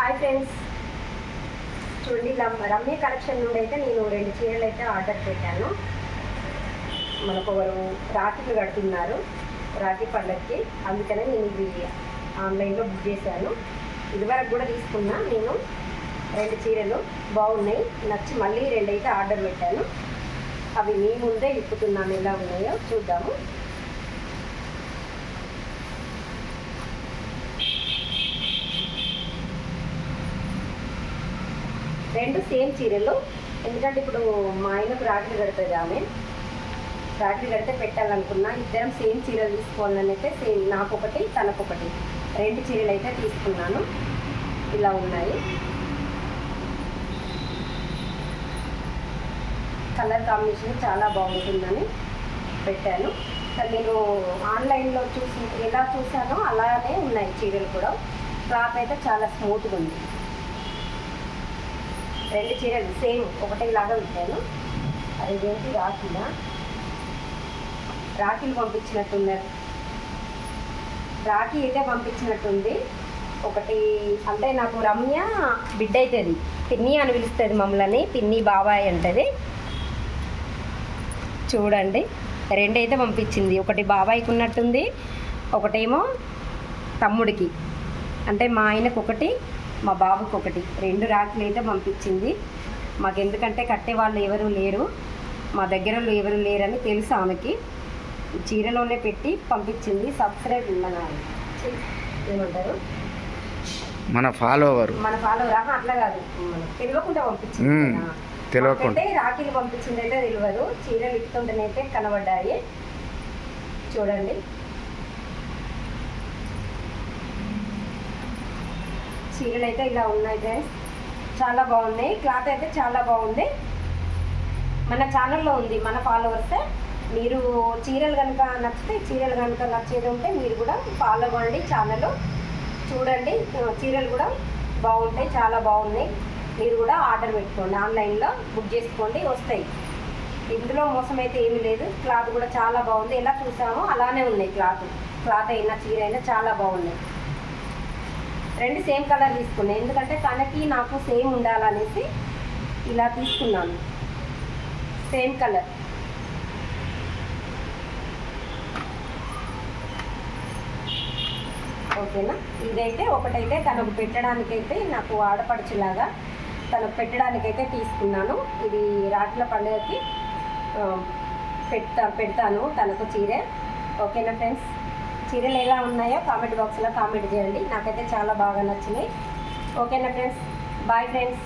Hi friends, చూడండి Ramya collection నుండి అయితే నేను 2 చీరలు అయితే ఆర్డర్ పెట్టాను. మనకు ఒకరు రాఖీలు కడుతున్నారు, రాఖీ పండగకి. అందుకనే నేను ఇవి ఆన్లైన్లో బుక్ చేశాను. ఇదివరకు కూడా తీసుకున్నా నేను 2 చీరలు బాగున్నాయి, నచ్చి మళ్ళీ 2 అయితే ఆర్డర్ పెట్టాను. అవి మీ ముందే ఇప్పుతున్నాను, ఎలా ఉన్నాయో చూద్దాము. రెండు సేమ్ చీరలు, ఎందుకంటే ఇప్పుడు మా ఆయనకు రాఖీలు కడుతుంది, ఆమె రాఖీలు కడితే పెట్టాలనుకున్నా. ఇద్దరం సేమ్ చీరలు తీసుకోవాలని అయితే సేమ్, నాకొకటి తనకొకటి 2 చీరలు అయితే తీసుకున్నాను. ఇలా ఉన్నాయి, కలర్ కాంబినేషన్ చాలా బాగుంటుందని పెట్టాను. నేను ఆన్లైన్లో చూసి ఎలా చూసానో అలానే ఉన్నాయి చీరలు కూడా. క్లాత్ అయితే చాలా స్మూత్గా ఉంది. 2 చీరలు సేమ్ ఒకటేలాగా పెట్టాను. అదేంటి రాఖీలు పంపించినట్టున్నారు, రాఖీ అయితే పంపించినట్టుంది. ఒకటి అంటే నాకు రమ్య బిడ్డ అవుతుంది, పిన్ని అని పిలుస్తుంది మమ్మల్ని, పిన్ని బాబాయ్ అంటది. చూడండి, 2 అయితే పంపించింది. ఒకటి బాబాయ్కి ఉన్నట్టుంది, ఒకటేమో తమ్ముడికి, అంటే మా ఆయనకు ఒకటి, మా బాబుకి ఒకటి. 2 రాఖీలు అయితే పంపించింది. మాకెందుకంటే కట్టే వాళ్ళు ఎవరు లేరు, మా దగ్గర ఎవరు లేరని తెలుసు ఆమెకి. చీరలోనే పెట్టి పంపించింది. సబ్స్క్రైబ్ ఏమంటారు, మన ఫాలోవర్ అట్లా కాదు, తెలియకుండా పంపించింది. తెలియకుండా రాఖీలు పంపించింది అయితే తెలియదు, చీరలు ఇస్తుంటేనైతే కనబడ్డాయి. చూడండి, చీరలు అయితే ఇలా ఉన్నాయి ఫ్రెండ్స్, చాలా బాగున్నాయి. క్లాత్ అయితే చాలా బాగుంది. మన ఛానల్లో ఉంది, మన ఫాలోవర్సే. మీరు చీరలు కనుక నచ్చితే, చీరలు కనుక నచ్చేది ఉంటే మీరు కూడా ఫాలో అవ్వండి, ఛానల్ చూడండి. చీరలు కూడా బాగుంటాయి, చాలా బాగున్నాయి. మీరు కూడా ఆర్డర్ పెట్టుకోండి, ఆన్లైన్లో బుక్ చేసుకోండి, వస్తాయి. ఇందులో మోసం అయితే ఏమీ లేదు. క్లాత్ కూడా చాలా బాగుంది, ఎలా చూసామో అలానే ఉన్నాయి. క్లాత్ అయినా చీర అయినా చాలా బాగున్నాయి. 2 సేమ్ కలర్ తీసుకున్నాను, ఎందుకంటే తనకి నాకు సేమ్ ఉండాలనేసి ఇలా తీసుకున్నాను, సేమ్ కలర్. ఓకేనా, ఇదైతే ఒకటైతే తనకు పెట్టడానికైతే, నాకు ఆడపడుచులాగా తనకు పెట్టడానికైతే తీసుకున్నాను. ఇది రాఖీల పండుగకి పెడతాను తనకు చీర. ఓకేనా ఫ్రెండ్స్, చీరలు ఎలా ఉన్నాయో కామెంట్ బాక్స్లో కామెంట్ చేయండి. నాకైతే చాలా బాగా నచ్చినాయి. ఓకేనా ఫ్రెండ్స్, బాయ్ ఫ్రెండ్స్.